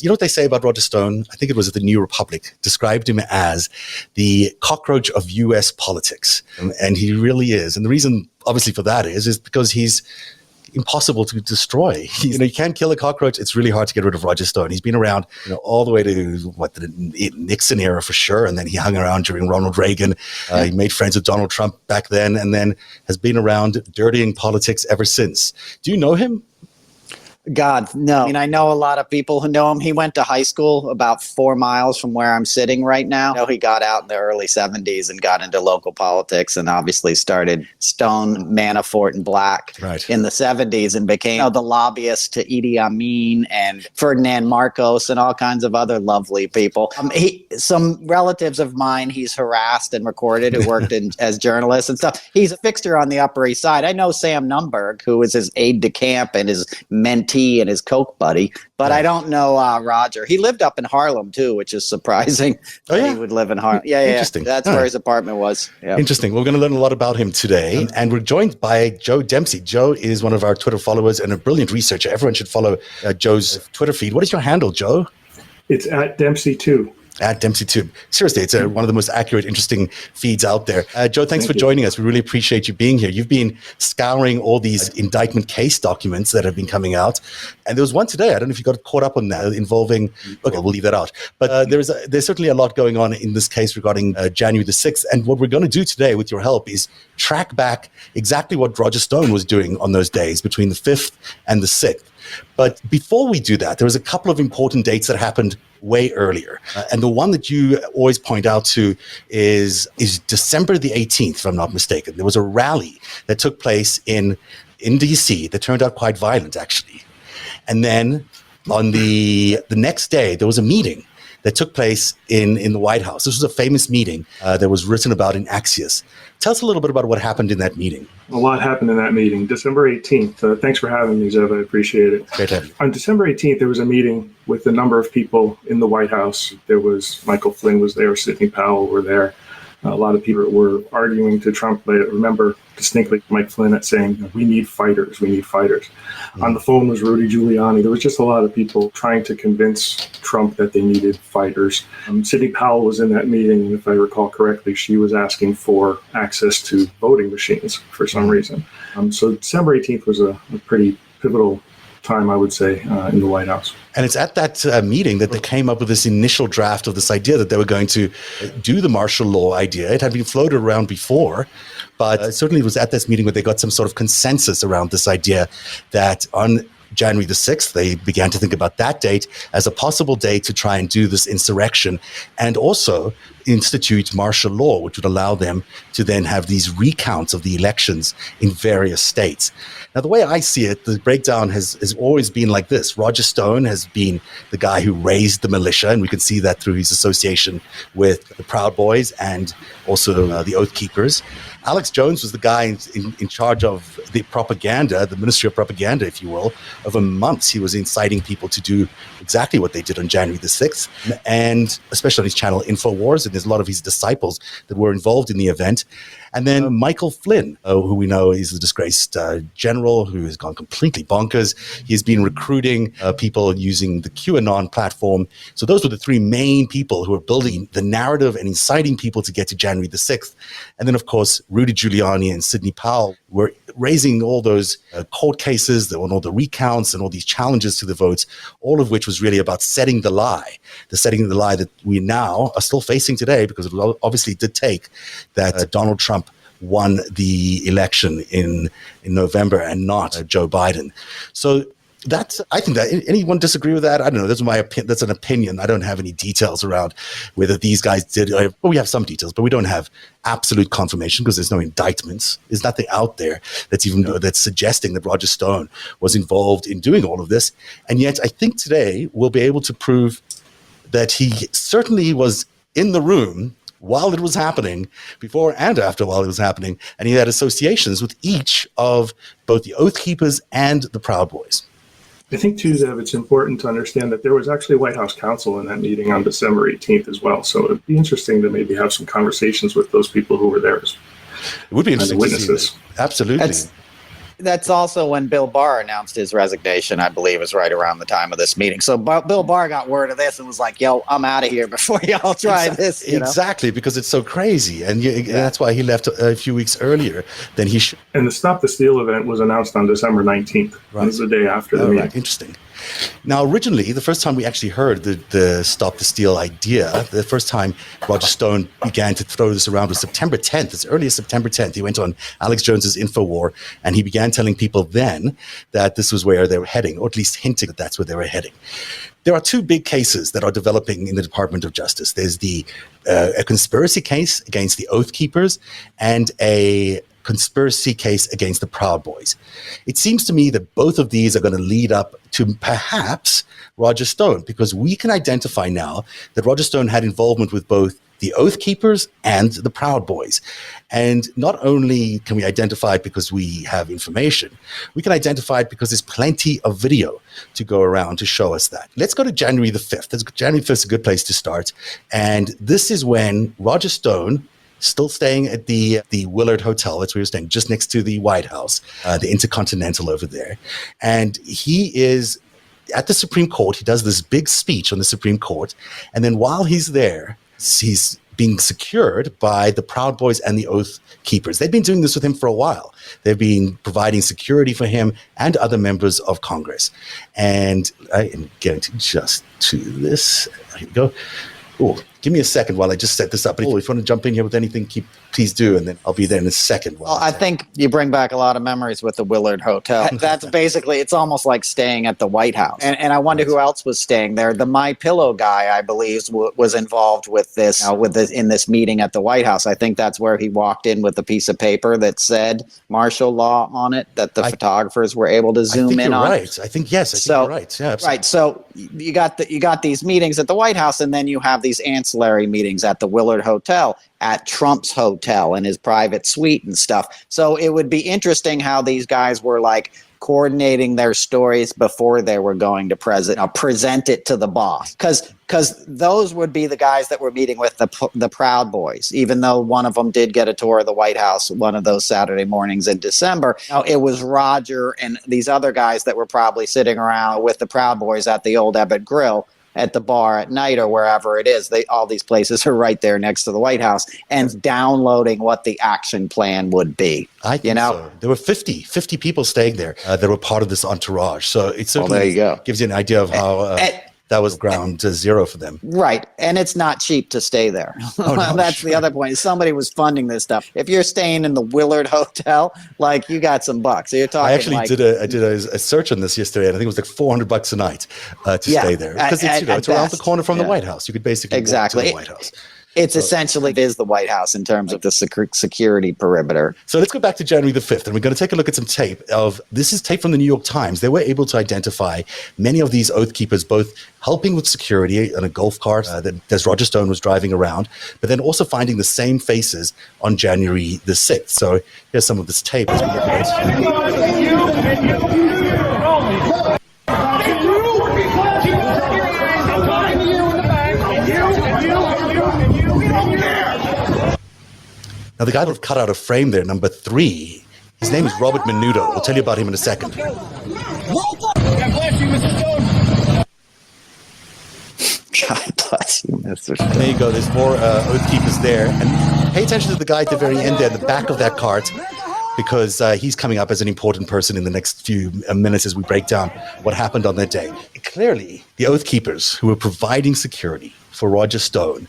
You know what they say about Roger Stone? I think it was at the New Republic, described him as the cockroach of U.S. politics. And he really is. And the reason, obviously, for that is because he's impossible to destroy. You can't kill a cockroach. It's really hard to get rid of Roger Stone. He's been around, all the way to the Nixon era for sure, and then he hung around during Ronald Reagan. He made friends with Donald Trump back then, and then has been around dirtying politics ever since. Do you know him? God, no. I mean, I know a lot of people who know him. He went to high school about 4 miles from where I'm sitting right now. I know he got out in the early 70s and got into local politics and obviously started Stone, Manafort, and Black in the 70s and became the lobbyist to Idi Amin and Ferdinand Marcos and all kinds of other lovely people. Some relatives of mine he's harassed and recorded who worked as journalists and stuff. He's a fixture on the Upper East Side. I know Sam Nunberg, who is his aide-de-camp and his mentee and his coke buddy, but I don't know Roger. He lived up in Harlem too, which is surprising. He would live in Harlem. Interesting. That's where his apartment was. Interesting. We're going to learn a lot about him today, and we're joined by Joe Dempsey. Joe is one of our Twitter followers and a brilliant researcher. Everyone should follow Joe's Twitter feed. What is your handle, Joe? It's at Dempsey2. At Dempsey2. Seriously, it's one of the most accurate, interesting feeds out there. Joe, thanks for joining us. We really appreciate you being here. You've been scouring all these indictment case documents that have been coming out. And there was one today. I don't know if you got caught up on that involving, okay, we'll leave that out. But there's certainly a lot going on in this case regarding January the 6th. And what we're going to do today with your help is track back exactly what Roger Stone was doing on those days between the 5th and the 6th. But before we do that, there was a couple of important dates that happened way earlier. And the one that you always point out to is December the 18th, if I'm not mistaken. There was a rally that took place in D.C. that turned out quite violent, actually. And then on the next day, there was a meeting that took place in the White House. This was a famous meeting that was written about in Axios. Tell us a little bit about what happened in that meeting. A lot happened in that meeting. December 18th. Thanks for having me, Zev. I appreciate it. Great to have you. On December 18th, there was a meeting with a number of people in the White House. There was Michael Flynn was there, Sidney Powell were there. A lot of people were arguing to Trump. I remember distinctly Mike Flynn saying, we need fighters, we need fighters. Mm-hmm. On the phone was Rudy Giuliani. There was just a lot of people trying to convince Trump that they needed fighters. Sidney Powell was in that meeting, and if I recall correctly, she was asking for access to voting machines for some reason. So December 18th was a pretty pivotal time, I would say, in the White House. And it's at that meeting that they came up with this initial draft of this idea that they were going to do the martial law idea. It had been floated around before, but certainly it was at this meeting where they got some sort of consensus around this idea that on January the 6th, they began to think about that date as a possible date to try and do this insurrection and also institute martial law, which would allow them to then have these recounts of the elections in various states. Now, the way I see it, the breakdown has always been like this. Roger Stone has been the guy who raised the militia, and we can see that through his association with the Proud Boys and also the Oath Keepers. Alex Jones was the guy in charge of the propaganda, the Ministry of Propaganda, if you will. Over months, he was inciting people to do exactly what they did on January the 6th, and especially on his channel InfoWars, and there's a lot of his disciples that were involved in the event. And then Michael Flynn, who we know is a disgraced general who has gone completely bonkers. He's been recruiting people using the QAnon platform. So those were the three main people who were building the narrative and inciting people to get to January the 6th. And then, of course, Rudy Giuliani and Sidney Powell were raising all those court cases, all the recounts and all these challenges to the votes, all of which was really about setting the lie that we now are still facing today, because it obviously did take that Donald Trump won the election in November and not Joe Biden. So I think that anyone disagree with that? I don't know. That's an opinion. I don't have any details around whether these guys did. Well, we have some details, but we don't have absolute confirmation because there's no indictments. There's nothing out there that's suggesting that Roger Stone was involved in doing all of this. And yet I think today we'll be able to prove that he certainly was in the room while it was happening, before and after while it was happening, and he had associations with each of both the Oath Keepers and the Proud Boys. I think, too, Zev, it's important to understand that there was actually White House counsel in that meeting on December 18th as well. So it'd be interesting to maybe have some conversations with those people who were there. It would be interesting to see that. Absolutely. That's also when Bill Barr announced his resignation, I believe, is right around the time of this meeting. So Bill Barr got word of this and was like, yo, I'm out of here before y'all try this. Exactly, because it's so crazy. And that's why he left a few weeks earlier than he should. And the Stop the Steal event was announced on December 19th. Right. It was the day after the meeting. Right. Interesting. Now, originally, the first time we actually heard the Stop the Steal idea, the first time Roger Stone began to throw this around was September 10th. As early as September 10th, he went on Alex Jones's InfoWar, and he began telling people then that this was where they were heading, or at least hinting that that's where they were heading. There are two big cases that are developing in the Department of Justice. There's a conspiracy case against the Oath Keepers and a conspiracy case against the Proud Boys. It seems to me that both of these are going to lead up to perhaps Roger Stone, because we can identify now that Roger Stone had involvement with both the Oath Keepers and the Proud Boys. And not only can we identify it because we have information, we can identify it because there's plenty of video to go around to show us that. Let's go to January the 5th. January 5th is a good place to start. And this is when Roger Stone, still staying at the Willard Hotel, that's where he was staying, just next to the White House, the Intercontinental over there. And he is at the Supreme Court. He does this big speech on the Supreme Court. And then while he's there, he's being secured by the Proud Boys and the Oath Keepers. They've been doing this with him for a while. They've been providing security for him and other members of Congress. And I am getting to this. Here we go. Oh, give me a second while I just set this up. If you want to jump in here with anything, please do, and then I'll be there in a second. Well, I think you bring back a lot of memories with the Willard Hotel. That's basically, it's almost like staying at the White House. And I wonder who else was staying there. The My Pillow guy, I believe, was involved with this, in this meeting at the White House. I think that's where he walked in with a piece of paper that said martial law on it, that the photographers were able to zoom in on. Right. I think you're right. Yeah, absolutely. Right. So you got these meetings at the White House, and then you have these ancillary meetings at the Willard Hotel, at Trump's hotel in his private suite and stuff. So it would be interesting how these guys were like coordinating their stories before they were going to present it to the boss. Because those would be the guys that were meeting with the Proud Boys, even though one of them did get a tour of the White House one of those Saturday mornings in December. Now, it was Roger and these other guys that were probably sitting around with the Proud Boys at the Old Ebbitt Grill at the bar at night or wherever it is. All these places are right there next to the White House, and downloading what the action plan would be. I think so. There were 50 people staying there that were part of this entourage. So it certainly gives you an idea of how that was ground zero for them. Right. And it's not cheap to stay there. That's the other point. Somebody was funding this stuff. If you're staying in the Willard Hotel, like, you got some bucks. So you're talking. I actually did a search on this yesterday, and I think it was like $400 a night to stay there, because it's around the corner from the White House. You could basically walk to the White House. It's essentially is the White House in terms of the security perimeter. So let's go back to January the 5th, and we're going to take a look at some tape this is tape from the New York Times. They were able to identify many of these Oath Keepers, both helping with security on a golf cart that Roger Stone was driving around, but then also finding the same faces on January the 6th. So here's some of this tape as we look at it. Now, the guy that I've cut out of frame there, number 3, his name is Robert Menudo. I'll tell you about him in a second. God bless you, Mr. Stone. God bless you, Mr. Stone. There you go. There's more Oath Keepers there. And pay attention to the guy at the very end there, in the back of that cart, because he's coming up as an important person in the next few minutes as we break down what happened on that day. Clearly, the Oath Keepers, who were providing security for Roger Stone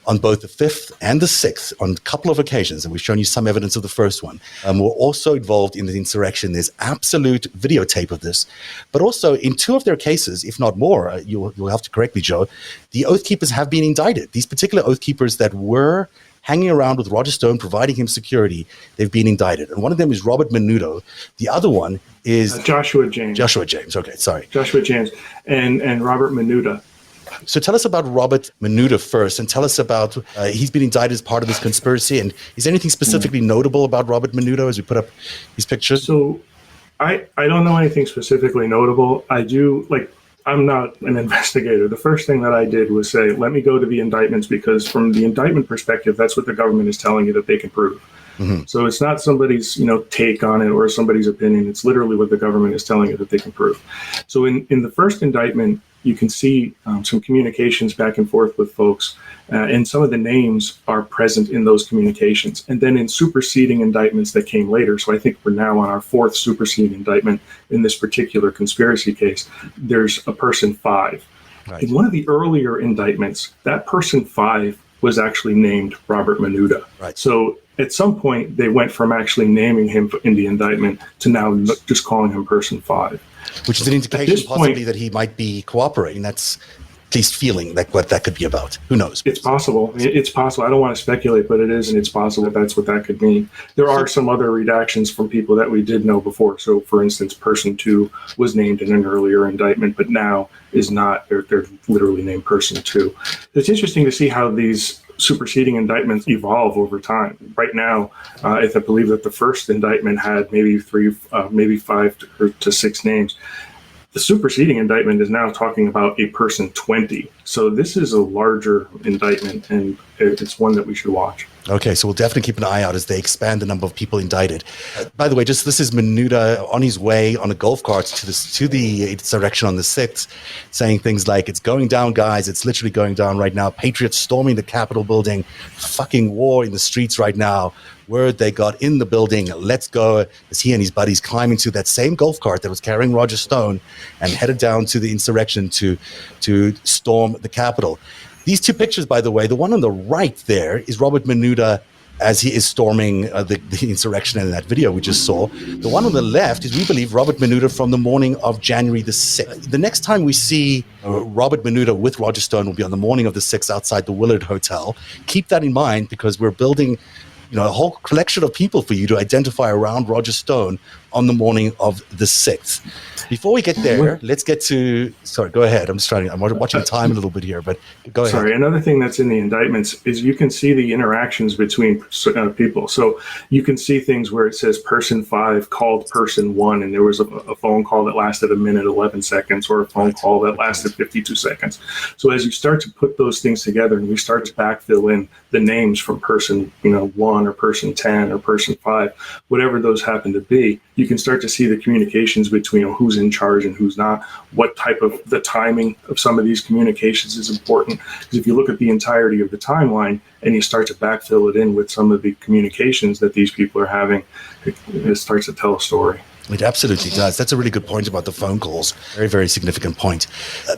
on both the 5th and the 6th, on a couple of occasions, and we've shown you some evidence of the first one, were also involved in the insurrection. There's absolute videotape of this. But also, in 2 of their cases, if not more, you'll have to correct me, Joe, the Oath Keepers have been indicted. These particular Oath Keepers that were hanging around with Roger Stone, providing him security, they've been indicted. And one of them is Robert Menudo. The other one is Joshua James. Okay, sorry. Joshua James and Robert Menudo. So tell us about Robert Menudo first, and tell us about, he's been indicted as part of this conspiracy. And is there anything specifically notable about Robert Menudo as we put up his pictures? So I don't know anything specifically notable. I'm not an investigator. The first thing that I did was say, let me go to the indictments, because from the indictment perspective, that's what the government is telling you that they can prove. So it's not somebody's, take on it or somebody's opinion. It's literally what the government is telling you that they can prove. So in the first indictment, you can see some communications back and forth with folks, and some of the names are present in those communications. And then in superseding indictments that came later, so I think we're now on our fourth superseding indictment in this particular conspiracy case, there's a person 5. Right. In one of the earlier indictments, that person 5 was actually named Robert Menuda. Right. So at some point, they went from actually naming him in the indictment to now just calling him person 5. Which is an indication possibly that he might be cooperating. That's at least feeling like what that could be about. Who knows? It's possible. It's possible. I don't want to speculate, but it is, and it's possible that that's what that could mean. There are some other redactions from people that we did know before. So, for instance, person 2 was named in an earlier indictment, but now is not. They're literally named person 2. It's interesting to see how these superseding indictments evolve over time. Right now, I believe that the first indictment had maybe 5 to 6 names. The superseding indictment is now talking about a person 20. So this is a larger indictment, and it's one that we should watch. Okay, so we'll definitely keep an eye out as they expand the number of people indicted. By the way, this is Menuda on his way on a golf cart to the insurrection on the 6th, saying things like, "It's going down, guys. It's literally going down right now. Patriots storming the Capitol building. Fucking war in the streets right now. Word they got in the building. Let's go." As he and his buddies climb into that same golf cart that was carrying Roger Stone and headed down to the insurrection to storm the Capitol. These two pictures, by the way, the one on the right there is Robert Menuda as he is storming the insurrection in that video we just saw. The one on the left is, we believe, Robert Menuda from the morning of January the 6th. The next time we see Robert Menuda with Roger Stone will be on the morning of the 6th outside the Willard Hotel. Keep that in mind, because we're building a whole collection of people for you to identify around Roger Stone on the morning of the 6th. Before we get there, let's get to... Sorry, go ahead. I'm watching time a little bit here, but go ahead. Sorry, another thing that's in the indictments is you can see the interactions between people. So you can see things where it says person 5 called person 1, and there was a phone call that lasted 1 minute, 11 seconds, or a phone call that lasted 52 seconds. So as you start to put those things together and we start to backfill in the names from person 1 or person 10 or person 5, whatever those happen to be, you can start to see the communications between who's in charge and who's not, what type of the timing of some of these communications is important. Because if you look at the entirety of the timeline and you start to backfill it in with some of the communications that these people are having, it starts to tell a story. It absolutely does. That's a really good point about the phone calls. Very, very significant point.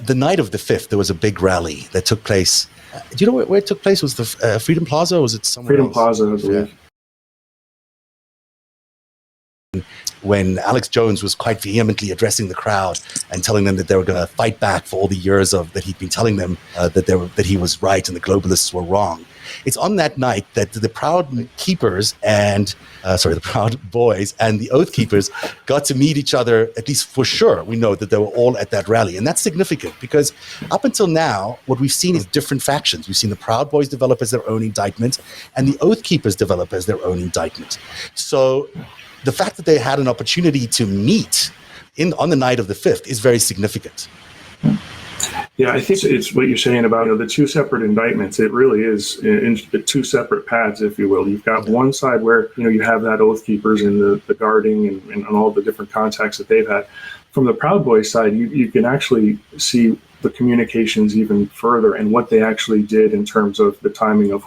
The night of the 5th, there was a big rally that took place. Do you know where it took place? Was the Freedom Plaza, or was it somewhere Freedom else? Plaza, I believe. Yeah. When Alex Jones was quite vehemently addressing the crowd and telling them that they were going to fight back for all the years that he'd been telling them that he was right and the globalists were wrong. It's on that night that the Proud Keepers the Proud Boys and the Oath Keepers got to meet each other, at least for sure. We know that they were all at that rally. And that's significant because up until now, what we've seen is different factions. We've seen the Proud Boys develop as their own indictment and the Oath Keepers develop as their own indictment. So the fact that they had an opportunity to meet on the night of the 5th is very significant. Yeah, I think it's what you're saying about the two separate indictments. It really is in two separate paths, if you will. You've got one side where you have that Oath Keepers and the guarding and all the different contacts that they've had. From the Proud Boys side, you can actually see the communications even further and what they actually did in terms of the timing of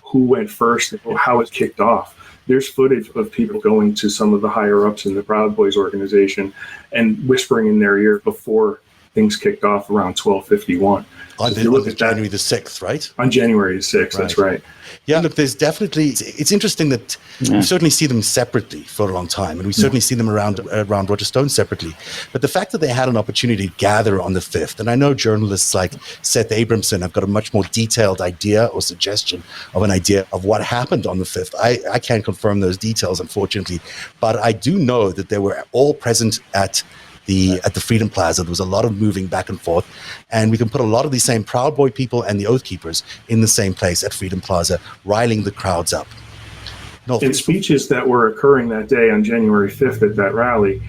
who went first and how it kicked off. There's footage of people going to some of the higher ups in the Proud Boys organization and whispering in their ear before things kicked off around 12:51. On January the 6th, right? On January the 6th, that's right. Yeah, look, there's definitely, it's interesting that we certainly see them separately for a long time, and we certainly see them around Roger Stone separately. But the fact that they had an opportunity to gather on the 5th, and I know journalists like Seth Abramson have got a much more detailed idea or suggestion of an idea of what happened on the 5th. I can't confirm those details, unfortunately, but I do know that they were all present at the Freedom Plaza. There was a lot of moving back and forth, and we can put a lot of these same Proud Boy people and the Oath Keepers in the same place at Freedom Plaza, riling the crowds up. And speeches that were occurring that day on January 5th at that rally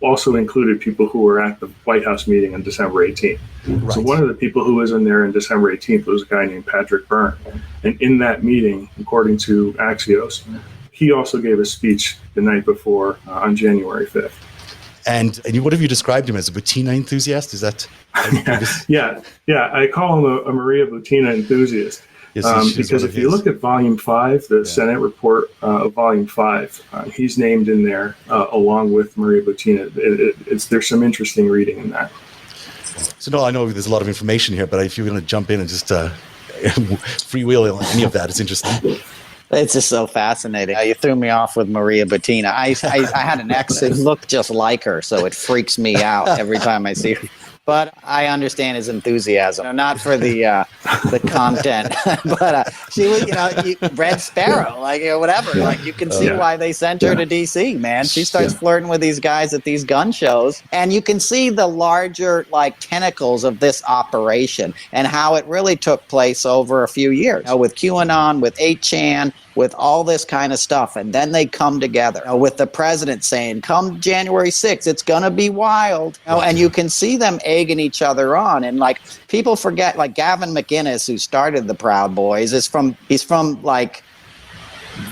also included people who were at the White House meeting on December 18th. Right. So one of the people who was in there on December 18th was a guy named Patrick Byrne. And in that meeting, according to Axios, he also gave a speech the night before on January 5th. And what have you described him as, a Butina enthusiast? Is that? Yeah. I call him a Maria Butina enthusiast. Yes, because if you look at Volume 5, the Senate report of Volume 5, he's named in there along with Maria Butina. There's some interesting reading in that. So, Noel, I know there's a lot of information here, but if you're going to jump in and just freewheel on any of that, it's interesting. It's just so fascinating. You threw me off with Maria Butina. I had an ex who looked just like her, so it freaks me out every time I see her. But I understand his enthusiasm, not for the content, but she was, Red Sparrow, whatever. Like, you can see why they sent her to D.C., man. She starts flirting with these guys at these gun shows, and you can see the larger, tentacles of this operation and how it really took place over a few years. With QAnon, with 8chan, with all this kind of stuff, and then they come together with the president saying, come January 6th, it's going to be wild. And you can see them egging each other on. And people forget, Gavin McInnes, who started the Proud Boys, he's from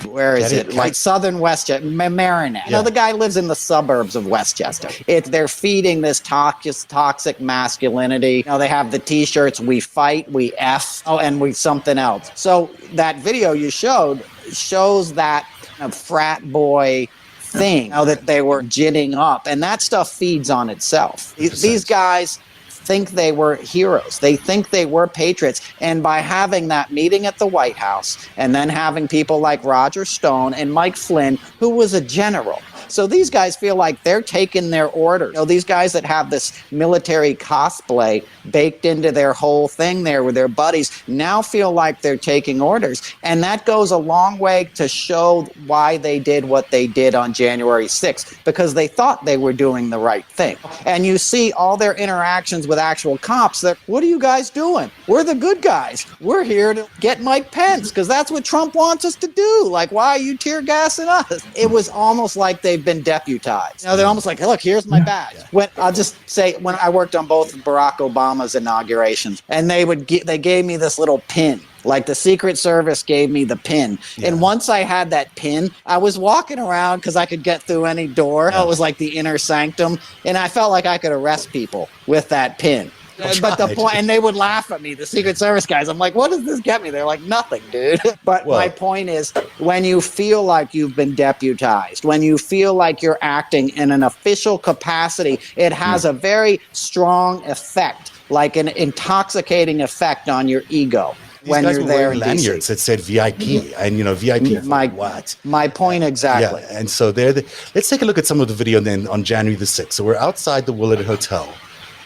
where is it? Southern Westchester, Marinette. The guy lives in the suburbs of Westchester. They're feeding this toxic masculinity. They have the T-shirts, we fight, we F, and we something else. So that video you showed shows that frat boy thing, that they were ginning up, and that stuff feeds on itself. These guys think they were heroes. They think they were patriots. And by having that meeting at the White House and then having people like Roger Stone and Mike Flynn, who was a general. So these guys feel like they're taking their orders. These guys that have this military cosplay baked into their whole thing there with their buddies now feel like they're taking orders. And that goes a long way to show why they did what they did on January 6th, because they thought they were doing the right thing. And you see all their interactions with actual cops. What are you guys doing? We're the good guys. We're here to get Mike Pence because that's what Trump wants us to do. Why are you tear gassing us? It was almost like they've been deputized. They're almost like, hey, look, here's my badge. I'll just say, when I worked on both Barack Obama's inaugurations, and they gave me this little pin. The Secret Service gave me the pin. Yeah. And once I had that pin, I was walking around because I could get through any door. It was like the inner sanctum. And I felt like I could arrest people with that pin. But the point, and they would laugh at me, the Secret Service guys. I'm like, what does this get me? They're like, nothing, dude. But my point is, when you feel like you've been deputized, when you feel like you're acting in an official capacity, it has a very strong effect, like an intoxicating effect on your ego. These when guys you're were there wearing lanyards that said VIP, and VIP what? My point exactly. Yeah, and so let's take a look at some of the video then on January the 6th. So we're outside the Willard Hotel.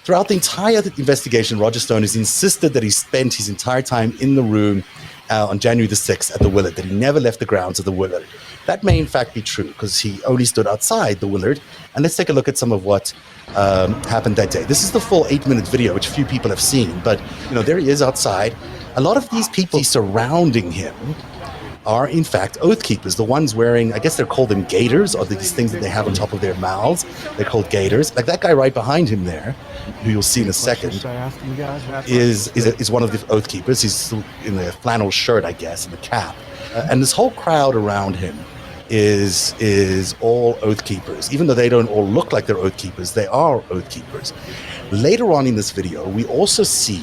Throughout the entire investigation, Roger Stone has insisted that he spent his entire time in the room on January the 6th at the Willard, that he never left the grounds of the Willard. That may in fact be true because he only stood outside the Willard. And let's take a look at some of what happened that day. This is the full 8-minute video, which few people have seen, but there he is outside. A lot of these people surrounding him are in fact oath keepers, the ones wearing, I guess they're called them gaiters, or these things that they have on top of their mouths. They're called gaiters. Like that guy right behind him there, who you'll see in a second, is one of the oath keepers. He's in a flannel shirt, I guess, and a cap. And this whole crowd around him is all oath keepers. Even though they don't all look like they're oath keepers, they are oath keepers. Later on in this video, we also see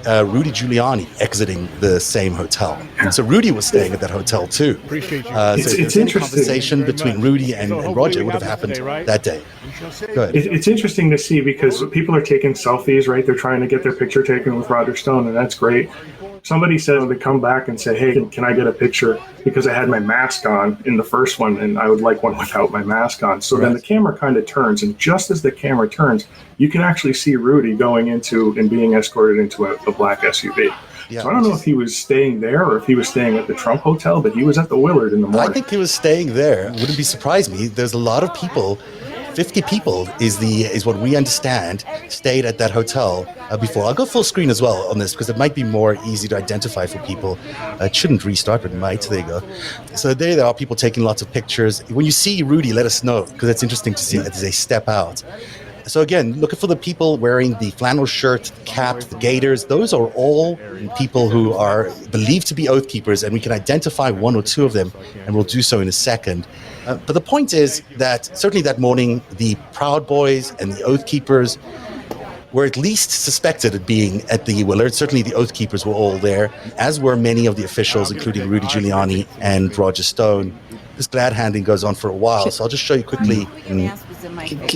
Rudy Giuliani exiting the same hotel. So Rudy was staying at that hotel too. Appreciate you. It's interesting. Conversation between Rudy and Roger would have happened that day. Good. It's interesting to see because people are taking selfies, right? They're trying to get their picture taken with Roger Stone, and that's great. Somebody says to come back and say, hey, can I get a picture? Because I had my mask on in the first one, and I would like one without my mask on. So then the camera kind of turns, and just as the camera turns, you can actually see Rudy going into and being escorted into a black SUV. Yeah, so I don't know if he was staying there or if he was staying at the Trump Hotel, but he was at the Willard in the morning. I think he was staying there. Wouldn't be surprised me. There's a lot of people. 50 people is what we understand stayed at that hotel before. I'll go full screen as well on this because it might be more easy to identify for people. It shouldn't restart, but it might. There you go. So there are people taking lots of pictures. When you see Rudy, let us know because it's interesting to see as they step out. So again, looking for the people wearing the flannel shirt, cap, the gaiters. Those are all people who are believed to be Oath Keepers, and we can identify one or two of them, and we'll do so in a second. But the point is that certainly that morning, the Proud Boys and the Oath Keepers were at least suspected of being at the Willard. Certainly the Oath Keepers were all there, as were many of the officials, including Rudy Giuliani and Roger Stone. This glad handing goes on for a while, so I'll just show you quickly.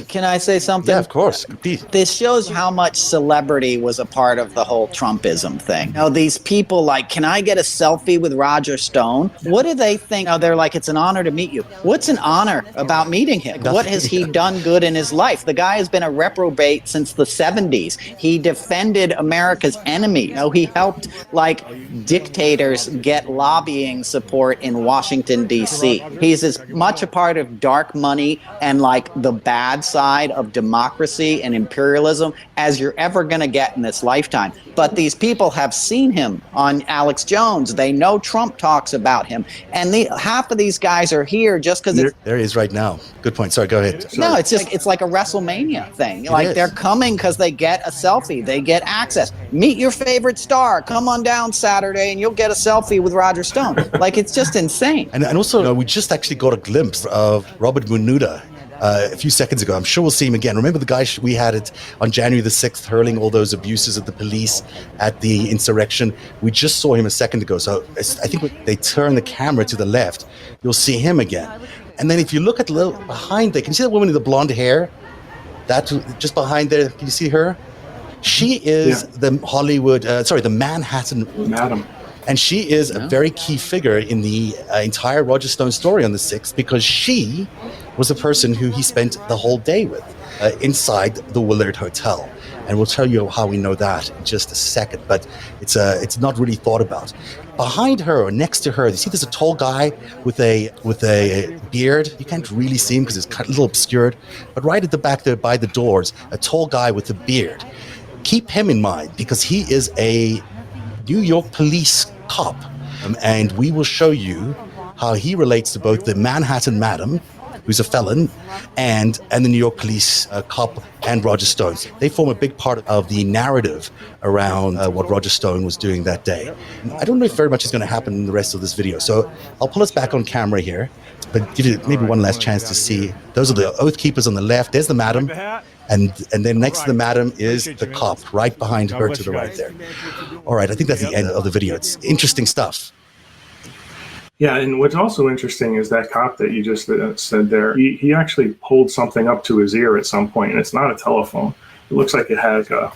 Can I say something? Yeah, of course. Please. This shows how much celebrity was a part of the whole Trumpism thing. You know, these people like, can I get a selfie with Roger Stone? What do they think? Oh, they're like, it's an honor to meet you. What's an honor about meeting him? What has he done good in his life? The guy has been a reprobate since the 70s. He defended America's enemy. You know, he helped like dictators get lobbying support in Washington, D.C. He's as much a part of dark money and like the bad side of democracy and imperialism as you're ever going to get in this lifetime. But these people have seen him on Alex Jones. They know Trump talks about him. And half of these guys are here just because it's... There he is right now. Good point. Sorry, go ahead. No, it's like a WrestleMania thing. Like they're coming because they get a selfie. They get access. Meet your favorite star. Come on down Saturday and you'll get a selfie with Roger Stone. Like, it's just insane. And also, we just actually got a glimpse of Robert Munuda a few seconds ago. I'm sure we'll see him again. Remember the guy we had it on January the 6th hurling all those abuses at the police at the insurrection? We just saw him a second ago. So I think when they turn the camera to the left, you'll see him again. And then if you look at the little behind there, can you see that woman with the blonde hair? That just behind there, can you see her? She is the Manhattan Madam. And she is a very key figure in the entire Roger Stone story on the 6th, because she was the person who he spent the whole day with inside the Willard Hotel. And we'll tell you how we know that in just a second, but it's not really thought about. Behind her or next to her, you see there's a tall guy with a beard. You can't really see him because it's a little obscured, but right at the back there by the doors, a tall guy with a beard. Keep him in mind because he is a New York police cop, and we will show you how he relates to both the Manhattan Madam, who's a felon, and the New York police cop and Roger Stone. They form a big part of the narrative around what Roger Stone was doing that day. I don't know if very much is going to happen in the rest of this video, so I'll pull us back on camera here, but give you maybe one last chance to see. Those are the Oath Keepers on the left. There's the Madam. And then next to the Madam is the cop, right behind her to the right there. All right, I think that's the end of the video. It's interesting stuff. Yeah, and what's also interesting is that cop that you just said there, he actually pulled something up to his ear at some point, and it's not a telephone. It looks like it has like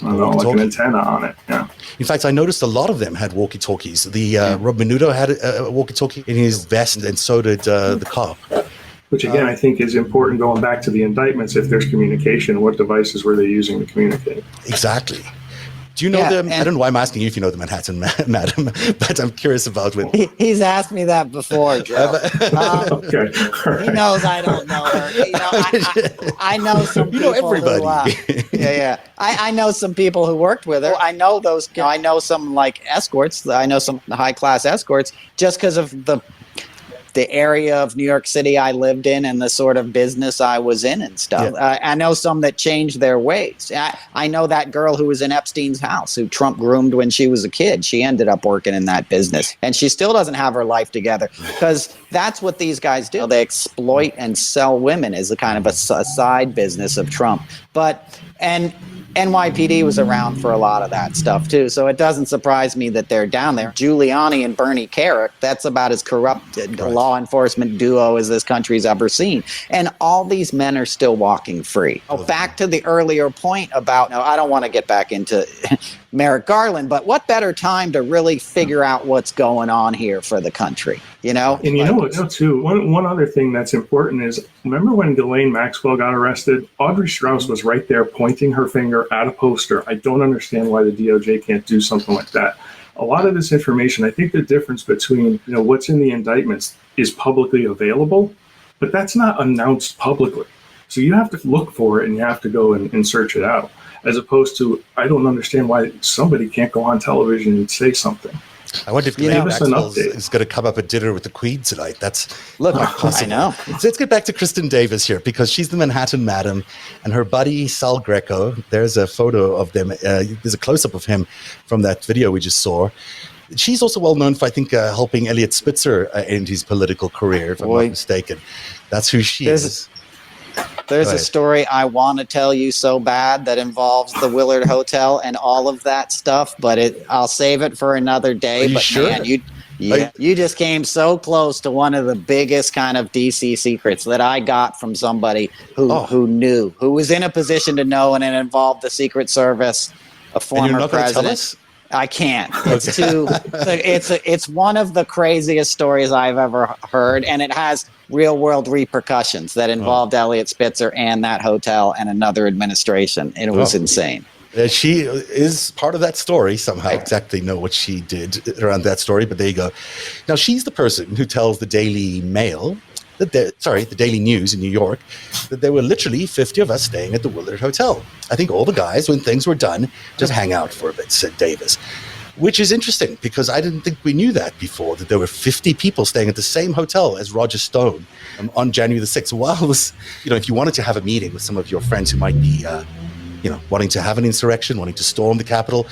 an antenna on it. Yeah. In fact, I noticed a lot of them had walkie-talkies. Rob Menudo had a walkie-talkie in his vest, and so did the cop. Which, again, I think is important going back to the indictments. If there's communication, what devices were they using to communicate? Exactly. Do you know them? I don't know why I'm asking you if you know the Manhattan Madam, but I'm curious about what... He's asked me that before, Joe. Okay. Right. He knows I don't know her. You know, I know some people. You know everybody. I know some people who worked with her. I know those. I know some like escorts. I know some high-class escorts just because of the area of New York City I lived in and the sort of business I was in and stuff. Yeah. I know some that changed their ways. I know that girl who was in Epstein's house, who Trump groomed when she was a kid. She ended up working in that business. And she still doesn't have her life together because that's what these guys do. They exploit and sell women as a kind of a side business of Trump. And NYPD was around for a lot of that stuff too, so it doesn't surprise me that they're down there. Giuliani and Bernie Kerik, that's about as corrupted a law enforcement duo as this country's ever seen. And all these men are still walking free. Back to the earlier point about, I don't want to get back into Merrick Garland, but what better time to really figure out what's going on here for the country, And you know what, too, one other thing that's important is, remember when Ghislaine Maxwell got arrested? Audrey Strauss was right there pointing her finger at a poster. I don't understand why the DOJ can't do something like that. A lot of this information, I think the difference between what's in the indictments is publicly available, but that's not announced publicly. So you have to look for it and you have to go and search it out. As opposed to, I don't understand why somebody can't go on television and say something. I wonder if Ghislaine Maxwell is going to come up at dinner with the Queen tonight. That's possible. I know. So let's get back to Kristen Davis here, because she's the Manhattan Madam, and her buddy Sal Greco. There's a photo of them. There's a close-up of him from that video we just saw. She's also well known for, I think, helping Elliot Spitzer end his political career, if I'm not mistaken. That's who she is. There's a story I want to tell you so bad that involves the Willard Hotel and all of that stuff, but I'll save it for another day. Are you sure? Man, you just came so close to one of the biggest kind of DC secrets that I got from somebody who knew, who was in a position to know, and it involved the Secret Service, a former and you're not president. Tell us? I can't. It's it's one of the craziest stories I've ever heard, and it has real world repercussions that involved Elliot Spitzer and that hotel and another administration. And it was insane. She is part of that story somehow. I exactly know what she did around that story, but there you go. Now, she's the person who tells the Daily Mail, the Daily News in New York, that there were literally 50 of us staying at the Willard Hotel. I think all the guys, when things were done, just hang out for a bit, said Davis. Which is interesting, because I didn't think we knew that before, that there were 50 people staying at the same hotel as Roger Stone on January the 6th. While if you wanted to have a meeting with some of your friends who might be, wanting to have an insurrection, wanting to storm the Capitol,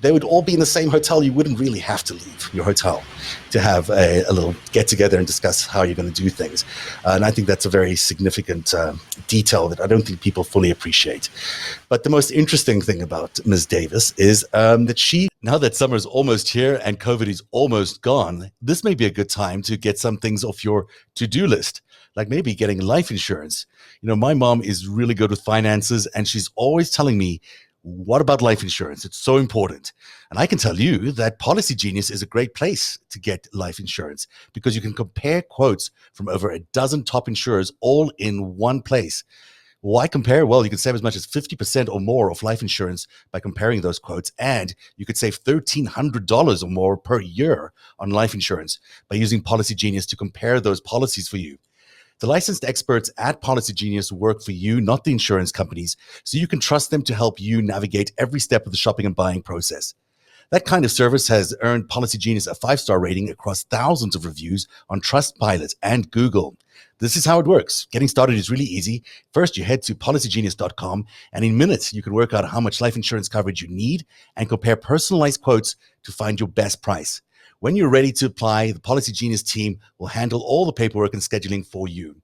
they would all be in the same hotel. You wouldn't really have to leave your hotel to have a little get-together and discuss how you're going to do things. And I think that's a very significant detail that I don't think people fully appreciate. But the most interesting thing about Ms. Davis is that now that summer is almost here and COVID is almost gone, this may be a good time to get some things off your to-do list, like maybe getting life insurance. My mom is really good with finances, and she's always telling me, what about life insurance? It's so important. And I can tell you that Policy Genius is a great place to get life insurance, because you can compare quotes from over a dozen top insurers all in one place. Why compare? Well, you can save as much as 50% or more of life insurance by comparing those quotes, and you could save $1,300 or more per year on life insurance by using Policy Genius to compare those policies for you. The licensed experts at Policy Genius work for you, not the insurance companies, so you can trust them to help you navigate every step of the shopping and buying process. That kind of service has earned Policy Genius a 5-star rating across thousands of reviews on Trustpilot and Google. This is how it works. Getting started is really easy. First, you head to policygenius.com, and in minutes, you can work out how much life insurance coverage you need and compare personalized quotes to find your best price. When you're ready to apply, the Policy Genius team will handle all the paperwork and scheduling for you.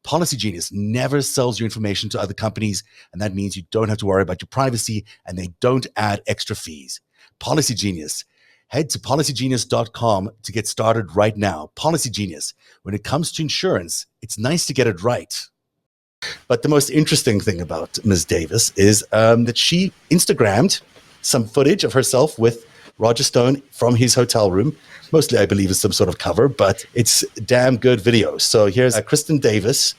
Policy Genius never sells your information to other companies, and that means you don't have to worry about your privacy, and they don't add extra fees. Policy Genius. Head to policygenius.com to get started right now. Policy Genius. When it comes to insurance, it's nice to get it right. But the most interesting thing about Ms. Davis is that she Instagrammed some footage of herself with Roger Stone from his hotel room. Mostly, I believe, is some sort of cover, but it's damn good video. So here's Kristen Davis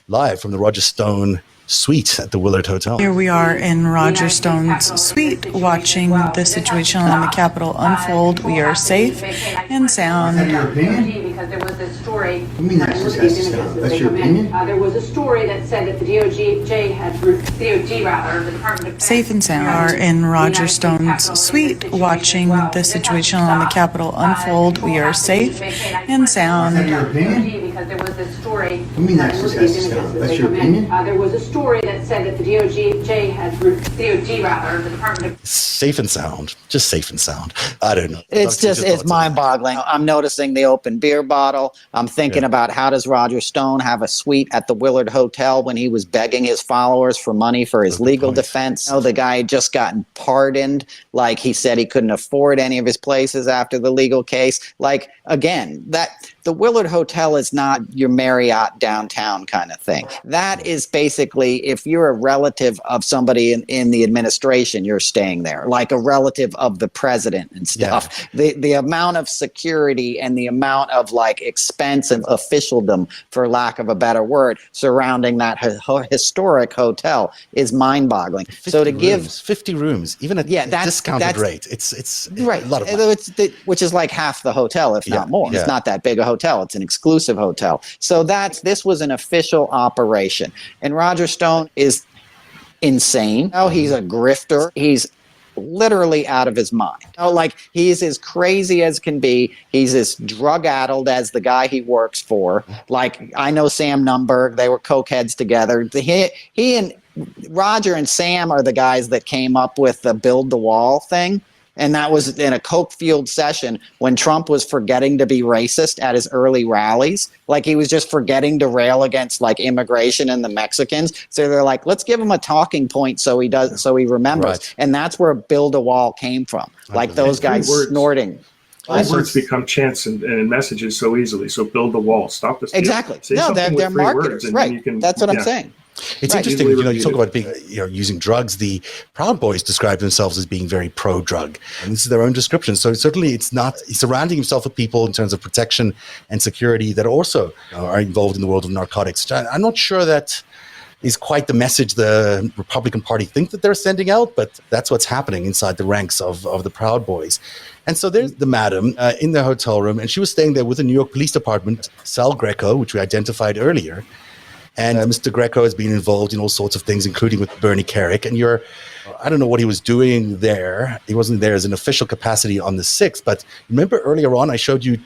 live from the Roger Stone suite at the Willard Hotel. Here we are in Roger Stone's suite, watching the situation on the Capitol unfold. We are safe and sound. Is that your opinion? Because there was this story. You mean that's your opinion? There was a story that said that the DOD rather, the Department of Safe and sound. We are in Roger Stone's suite, watching the situation on the Capitol unfold. We are safe and sound. Is that your opinion? Because there was this story. You mean that's your opinion? There was a story that said that the DOD rather, the Department of Safe and sound, just safe and sound. I don't know. It's mind-boggling. I'm noticing the open beer bottle. I'm thinking about, how does Roger Stone have a suite at the Willard Hotel when he was begging his followers for money for his legal defense? The guy had just gotten pardoned. Like, he said he couldn't afford any of his places after the legal case. Like, again, the Willard Hotel is not your Marriott downtown kind of thing. That is basically, if you're a relative of somebody in the administration, you're staying there, like a relative of the president and stuff. Yeah. The amount of security and the amount of expense and officialdom, for lack of a better word, surrounding that historic hotel is mind-boggling. So to give 50 rooms, even at a discounted rate, it's right. A lot of money. Which is like half the hotel, if not more. Yeah. It's not that big a hotel. It's an exclusive hotel. So this was an official operation. And Roger Stone is insane. He's a grifter. He's literally out of his mind. Like, he's as crazy as can be. He's as drug-addled as the guy he works for. Like, I know Sam Nunberg. They were cokeheads together. He and Roger and Sam are the guys that came up with the build the wall thing. And that was in a coke-fueled session when Trump was forgetting to be racist at his early rallies. Like, he was just forgetting to rail against, like, immigration and the Mexicans. So they're like, let's give him a talking point so he remembers. Right. And that's where build a wall came from. Like, those guys snorting. Words become chants and messages so easily. So build the wall. Stop this. Exactly. Say No, something they're with 3 marketers. words and Right. then you can, That's what I'm saying. It's Right. interesting, you talk about being, using drugs. The Proud Boys describe themselves as being very pro-drug, and this is their own description. So certainly, he's surrounding himself with people in terms of protection and security that also are involved in the world of narcotics. I'm not sure that is quite the message the Republican Party think that they're sending out, but that's what's happening inside the ranks of the Proud Boys. And so there's the madam in the hotel room, and she was staying there with the New York Police Department, Sal Greco, which we identified earlier. And Mr. Greco has been involved in all sorts of things, including with Bernie Kerik. And I don't know what he was doing there. He wasn't there as an official capacity on the 6th. But remember earlier on, I asked you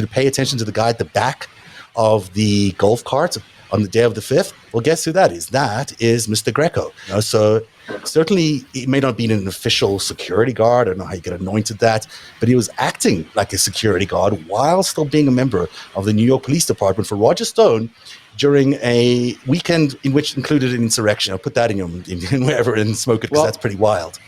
to pay attention to the guy at the back of the golf cart on the day of the 5th. Well, guess who that is? That is Mr. Greco. So certainly, he may not have been an official security guard. I don't know how you get anointed that, but he was acting like a security guard while still being a member of the New York Police Department for Roger Stone during a weekend in which included an insurrection. I'll put that in wherever and smoke it, because that's pretty wild.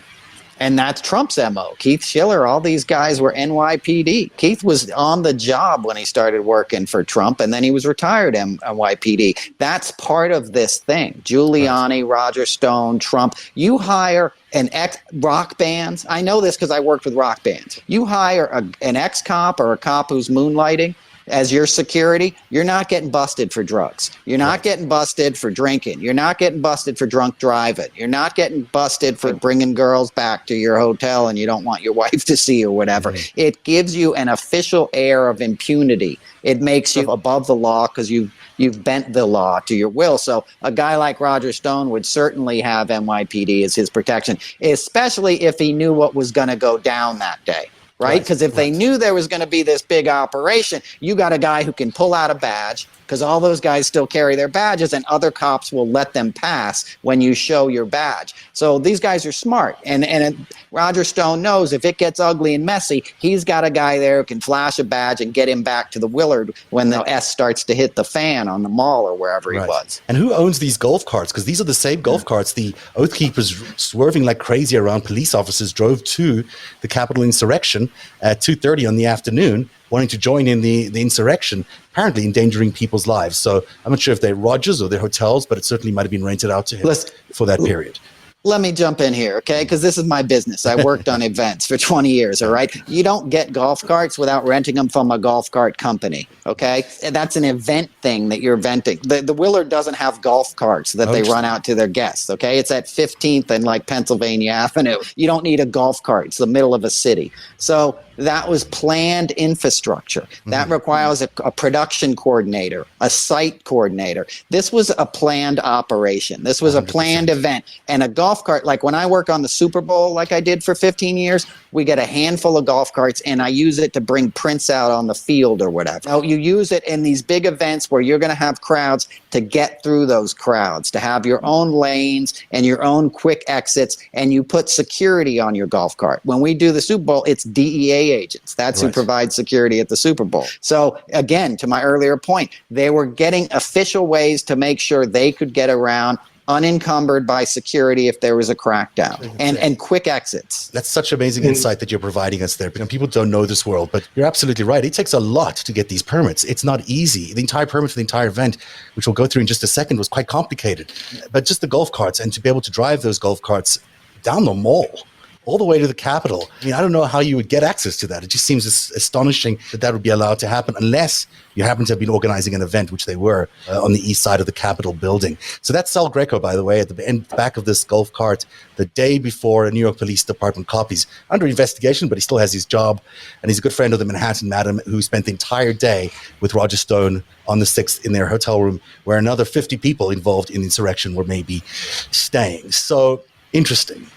And that's Trump's MO. Keith Schiller, all these guys were NYPD. Keith was on the job when he started working for Trump, and then he was retired NYPD. That's part of this thing. Giuliani, Roger Stone, Trump. You hire an rock bands. I know this because I worked with rock bands. You hire an ex-cop or a cop who's moonlighting as your security, you're not getting busted for drugs. You're not getting busted for drinking. You're not getting busted for drunk driving. You're not getting busted for bringing girls back to your hotel and you don't want your wife to see or whatever. Mm-hmm. It gives you an official air of impunity. It makes you above the law because you've bent the law to your will. So a guy like Roger Stone would certainly have NYPD as his protection, especially if he knew what was going to go down that day. Right? Because if they knew there was going to be this big operation, you got a guy who can pull out a badge, because all those guys still carry their badges and other cops will let them pass when you show your badge. So these guys are smart. And Roger Stone knows if it gets ugly and messy, he's got a guy there who can flash a badge and get him back to the Willard when the S starts to hit the fan on the mall or wherever he was. And who owns these golf carts? Because these are the same golf carts the Oath Keepers, swerving like crazy around police officers, drove to the Capitol insurrection at 2:30 on the afternoon, wanting to join in the insurrection, apparently endangering people's lives. So I'm not sure if they're Rogers or they're hotels, but it certainly might have been rented out to him for that period. Let me jump in here, okay? Because this is my business. I worked on events for 20 years, all right? You don't get golf carts without renting them from a golf cart company, okay? And that's an event thing that you're renting. The Willard doesn't have golf carts that they run out to their guests, okay? It's at 15th and like Pennsylvania Avenue. You don't need a golf cart. It's the middle of a city. So that was planned infrastructure. That requires a production coordinator, a site coordinator. This was a planned operation. This was 100%. A planned event. And a golf cart, like when I work on the Super Bowl, like I did for 15 years, we get a handful of golf carts and I use it to bring prints out on the field or whatever. Now, you use it in these big events where you're going to have crowds to get through those crowds, to have your own lanes and your own quick exits, and you put security on your golf cart. When we do the Super Bowl, it's DEA agents. That's who provides security at the Super Bowl. So again, to my earlier point, they were getting official ways to make sure they could get around unencumbered by security if there was a crackdown, and quick exits. That's such amazing insight that you're providing us there. People don't know this world, but you're absolutely right. It takes a lot to get these permits. It's not easy. The entire permit for the entire event, which we'll go through in just a second, was quite complicated. But just the golf carts, and to be able to drive those golf carts down the mall, all the way to the Capitol. I mean, I don't know how you would get access to that. It just seems astonishing that would be allowed to happen unless you happen to have been organizing an event, which they were, on the east side of the Capitol building. So that's Sal Greco, by the way, at the back of this golf cart the day before a New York Police Department cop. He's under investigation, but he still has his job. And he's a good friend of the Manhattan Madam who spent the entire day with Roger Stone on the 6th in their hotel room, where another 50 people involved in the insurrection were maybe staying. So interesting.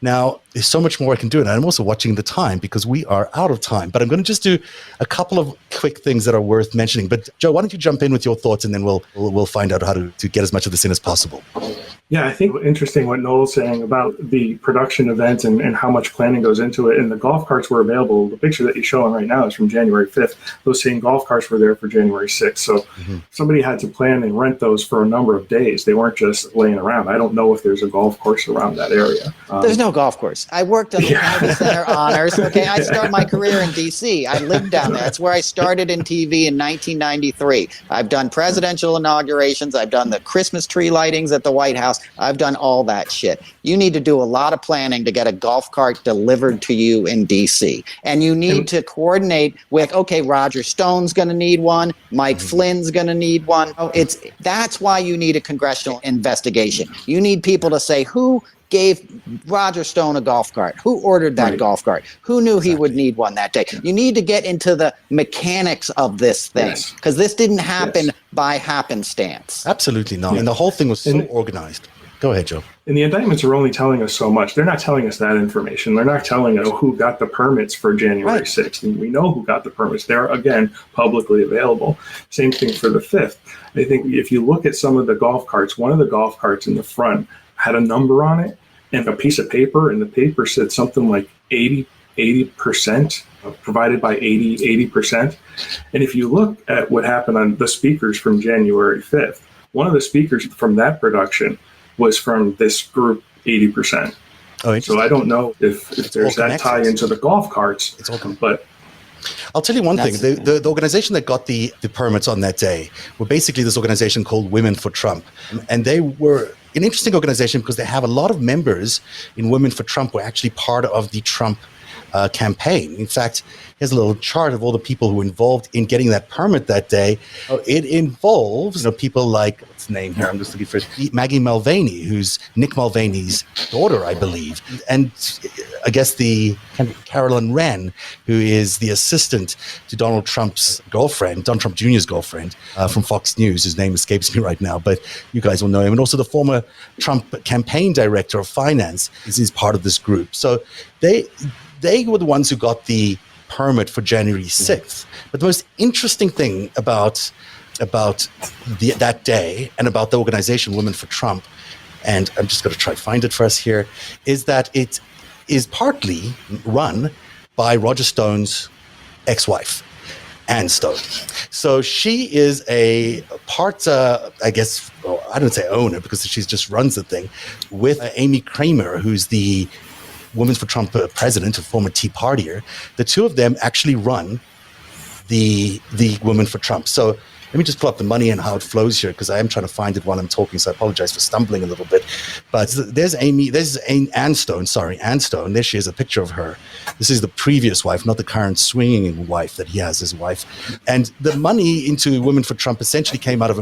Now, there's so much more I can do, and I'm also watching the time because we are out of time. But I'm going to just do a couple of quick things that are worth mentioning. But Joe, why don't you jump in with your thoughts, and then we'll find out how to get as much of this in as possible. Yeah, I think interesting what Noel's saying about the production event and how much planning goes into it. And the golf carts were available. The picture that you're showing right now is from January 5th. Those same golf carts were there for January 6th. So somebody had to plan and rent those for a number of days. They weren't just laying around. I don't know if there's a golf course around that area. There's no golf course. I worked on the Kennedy Center Honors. Okay, I started my career in D.C. I lived down there. That's where I started in TV in 1993. I've done presidential inaugurations. I've done the Christmas tree lightings at the White House. I've done all that shit. You need to do a lot of planning to get a golf cart delivered to you in D.C. And you need to coordinate with, okay, Roger Stone's going to need one. Mike Flynn's going to need one. That's why you need a congressional investigation. You need people to say, who gave Roger Stone a golf cart? Who ordered that golf cart? Who knew he would need one that day? You need to get into the mechanics of this thing, because this didn't happen by happenstance. Absolutely not. And the whole thing was so organized. Go ahead, Joe. And the indictments are only telling us so much. They're not telling us that information. They're not telling us who got the permits for January 6th. And we know who got the permits. They're, again, publicly available. Same thing for the 5th. I think if you look at some of the golf carts, one of the golf carts in the front had a number on it and a piece of paper, and the paper said something like 80% provided by 80%. And if you look at what happened on the speakers from January 5th, one of the speakers from that production was from this group 80%. So I don't know if there's that tie into the golf carts. It's all but I'll tell you one thing. The organization that got the permits on that day were basically this organization called Women for Trump. And they were an interesting organization because they have a lot of members in Women for Trump who were actually part of the Trump campaign. In fact, here's a little chart of all the people who were involved in getting that permit that day. It involves people like, what's the name here? I'm just looking for Maggie Mulvaney, who's Nick Mulvaney's daughter, I believe. And I guess the Carolyn Wren, who is the assistant to Donald Trump's girlfriend, Donald Trump Jr.'s girlfriend from Fox News. His name escapes me right now, but you guys will know him. And also the former Trump campaign director of finance is part of this group. So they were the ones who got the permit for January 6th. But the most interesting thing about that day and about the organization Women for Trump, and I'm just going to try to find it for us here, is that it is partly run by Roger Stone's ex-wife, Ann Stone. So she is a part, I guess, I don't say owner because she just runs the thing, with Amy Kramer, who's the Women for Trump president, a former Tea Partier. The two of them actually run the Women for Trump. So let me just pull up the money and how it flows here, because I am trying to find it while I'm talking, so I apologize for stumbling a little bit. But there's Ann Stone. There she is, a picture of her. This is the previous wife, not the current swinging wife that he has as wife. And the money into Women for Trump essentially came out of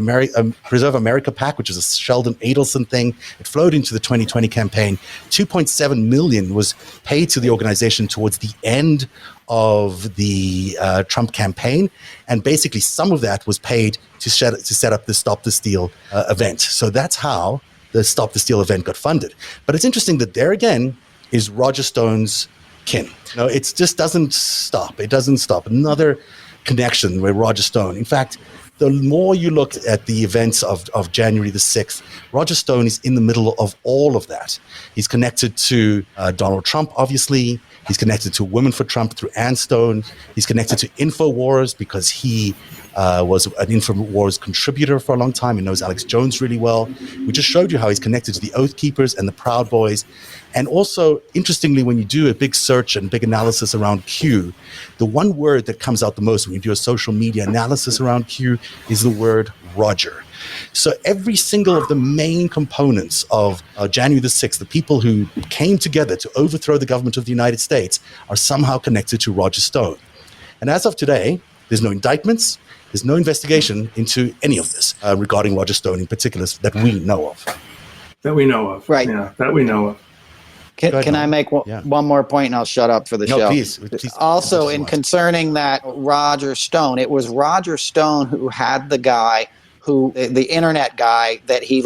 Preserve America PAC, which is a Sheldon Adelson thing. It flowed into the 2020 campaign. $2.7 million was paid to the organization towards the end of the Trump campaign, and basically some of that was paid to set up the Stop the Steal event. So that's how the Stop the Steal event got funded. But it's interesting that there again is Roger Stone's kin. It just doesn't stop. It doesn't stop. Another connection with Roger Stone. In fact, the more you look at the events of January the 6th, Roger Stone is in the middle of all of that. He's connected to Donald Trump, obviously. He's connected to Women for Trump through Ann Stone. He's connected to InfoWars because he was an InfoWars contributor for a long time and knows Alex Jones really well. We just showed you how he's connected to the Oath Keepers and the Proud Boys. And also, interestingly, when you do a big search and big analysis around Q, the one word that comes out the most when you do a social media analysis around Q is the word Roger. So every single of the main components of January the 6th, the people who came together to overthrow the government of the United States, are somehow connected to Roger Stone. And as of today, there's no indictments, there's no investigation into any of this regarding Roger Stone in particular that we know of. That we know of. Right. Yeah, that we know of. Can I make one more point and I'll shut up for the show? Please. Also, in concerning that Roger Stone, it was Roger Stone who had the guy who the internet guy that he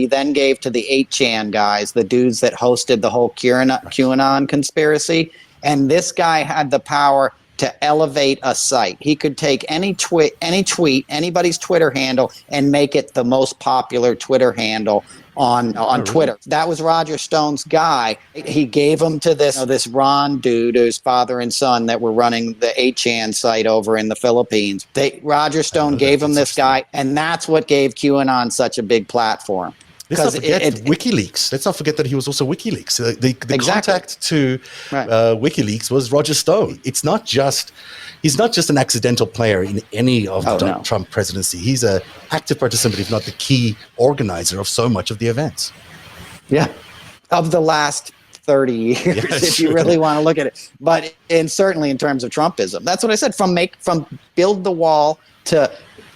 then gave to the 8chan guys, the dudes that hosted the whole QAnon conspiracy. And this guy had the power to elevate a site. He could take any tweet, anybody's Twitter handle, and make it the most popular Twitter handle on Twitter. That was Roger Stone's guy. He gave him to this Ron dude, whose father and son that were running the 8chan site over in the Philippines. Roger Stone gave him this guy, and that's what gave QAnon such a big platform. Let's not forget WikiLeaks. Let's not forget that he was also WikiLeaks. The contact to WikiLeaks was Roger Stone. He's not just an accidental player in any of the Trump presidency. He's an active participant, if not the key organizer of so much of the events. Yeah, of the last 30 years, if you really want to look at it. But certainly in terms of Trumpism, that's what I said. From build the wall to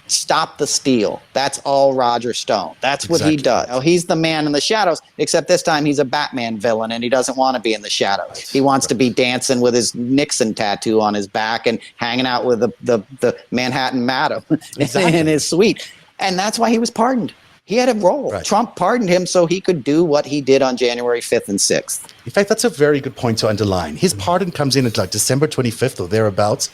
stop the steal. That's all Roger Stone. That's what he does. He's the man in the shadows, except this time he's a Batman villain and he doesn't want to be in the shadows. He wants to be dancing with his Nixon tattoo on his back and hanging out with the Manhattan Madam in his suite. And that's why he was pardoned. He had a role. Right. Trump pardoned him so he could do what he did on January 5th and 6th. In fact, that's a very good point to underline. His pardon comes in at like December 25th or thereabouts,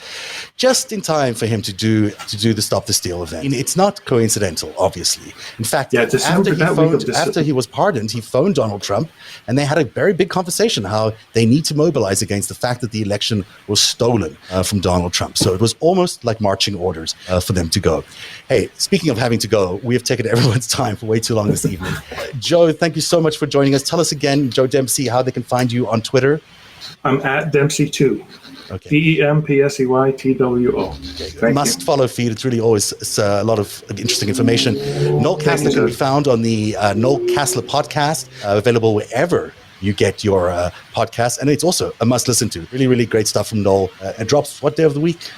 just in time for him to do the Stop the Steal event. It's not coincidental, obviously. In fact, after he was pardoned, he phoned Donald Trump, and they had a very big conversation how they need to mobilize against the fact that the election was stolen from Donald Trump. So it was almost like marching orders for them to go. Hey, speaking of having to go, we have taken everyone's time for way too long this evening. Joe, thank you so much for joining us. Tell us again, Joe Dempsey, how they can find you on Twitter. I'm at Dempsey2. Okay. DEMPSEYTWO. Must follow feed. It's really always a lot of interesting information. Noel Casler can be found on the Noel Casler podcast, available wherever you get your podcast. And it's also a must listen to. Really, really great stuff from Noel. It drops what day of the week?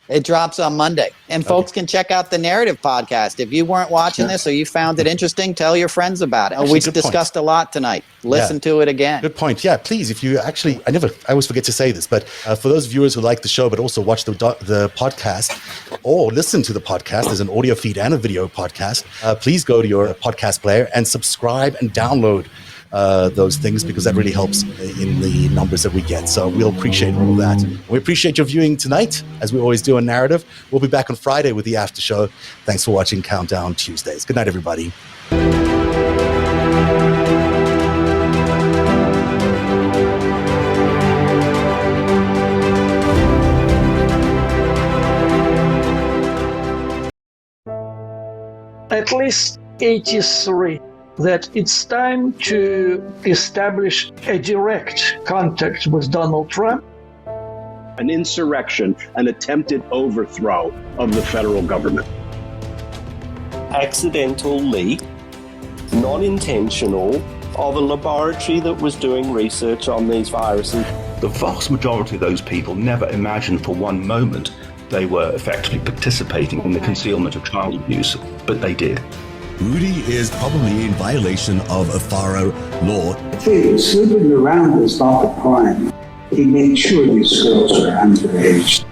It drops on Monday. And folks can check out the Narativ podcast. If you weren't watching this or you found it interesting, tell your friends about it. Actually, we've discussed a lot tonight. Listen to it again. Good point. Yeah, please. If you actually, I always forget to say this, but for those viewers who like the show, but also watch the podcast or listen to the podcast as an audio feed and a video podcast, please go to your podcast player and subscribe and download those things, because that really helps in the numbers that we get. So we'll appreciate all of that. We appreciate your viewing tonight, as we always do on Narativ. We'll be back on Friday with the after show. Thanks for watching Countdown Tuesdays. Good night, everybody. At least 83. That it's time to establish a direct contact with Donald Trump. An insurrection, an attempted overthrow of the federal government. Accidental leak, non-intentional, of a laboratory that was doing research on these viruses. The vast majority of those people never imagined for one moment they were effectively participating in the concealment of child abuse, but they did. Rudy is probably in violation of a FARO law. Sleeping around is not a crime. He made sure these girls are underage.